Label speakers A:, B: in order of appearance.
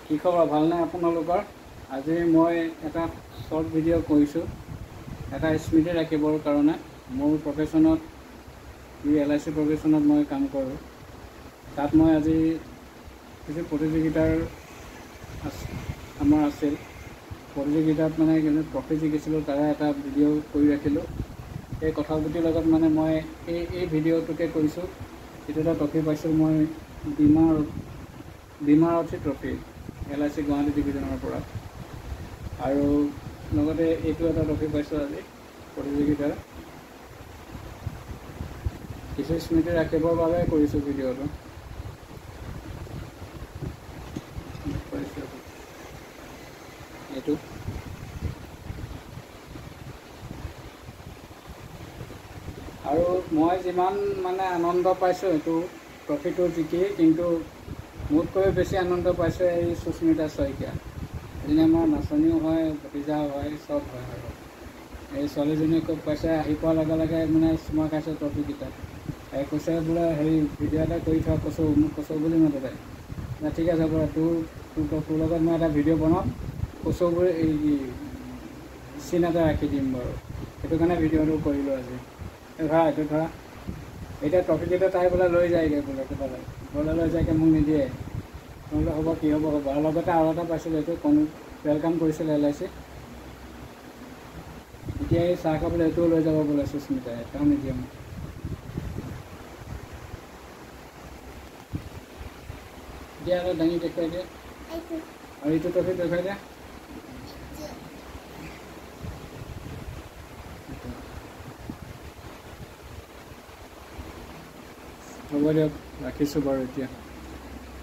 A: কি খবৰ ভালনে আপোনালোকৰ? আজি মই এটা শ্বৰ্ট ভিডিঅ' কৰিছোঁ এটা স্মৃতি ৰাখিবৰ কাৰণে। মোৰ প্ৰফেশ্যনত LIC প্ৰফেশ্যনত মই কাম কৰোঁ। তাত মই আজি কিছু প্ৰতিযোগিতাৰ আমাৰ আছিল। প্ৰতিযোগিতাত মানে ট্ৰফি জিকিছিলোঁ, তাৰে এটা ভিডিঅ' কৰি ৰাখিলোঁ। এই কথাপতিৰ লগত মানে মই এই ভিডিঅ'টোকে কৰিছোঁ। এইটো এটা ট্ৰফি পাইছোঁ মই বীমাৰথী ট্ৰফি LIC গুৱাহাটী ডিভিজনৰ পৰা, আৰু লগতে এইটো এটা ট্ৰফি পাইছোঁ আজি প্ৰতিযোগিতাৰ। কিছু স্মৃতি ৰাখিবৰ বাবে কৰিছোঁ ভিডিঅ'টো। এইটো আৰু মই যিমান মানে আনন্দ পাইছোঁ এইটো ট্ৰফিটো জিকি, কিন্তু মোতকৈ বেছি আনন্দ পাইছোঁ এই সুস্মিতা শইকীয়া। এজনী আমাৰ নাচনীও হয়, ভতিজাও হয়, চব হয়। আৰু এই ছোৱালীজনীয়ে খুব পাইছে, আহি পোৱাৰ লগে লগে মানে চুমা খাইছে ট্ৰফিকেইটা। কৈছে বোলে হেৰি ভিডিঅ' এটা কৰি থোৱা, কচু মোক কচু বুলি মাতে তাই। ঠিক আছে বোলে, তোৰ লগত মই এটা ভিডিঅ' বনাম, কচু বুলি এই চিন এটা ৰাখি দিম বাৰু। সেইটো কাৰণে ভিডিঅ'টো কৰিলোঁ আজি। এইটো ধৰা এতিয়া ট্ৰফিকেইটা তাই বোলে লৈ যায়গৈ বোলে, কিবালৈ ঘৰলৈ লৈ যায়গৈ, মোক নিদিয়ে। নহ'লে হ'ব, কি হ'ব হ'ব। আৰু লগতে আৰু এটা পাইছিলোঁ, এইটো ৱেলকাম কৰিছিল LIC। এতিয়া এই চাহ খাবলৈ এইটোও লৈ যাব বোলে সুস্মিতাই, এটাও নিদিয়ে মোক। এতিয়া আৰু দাঙি দেখুৱাই দিয়ে, আৰু এইটো ট্ৰফি দেখুৱাই দিয়ে। হ'ব দিয়ক, ৰাখিছোঁ বাৰু এতিয়া।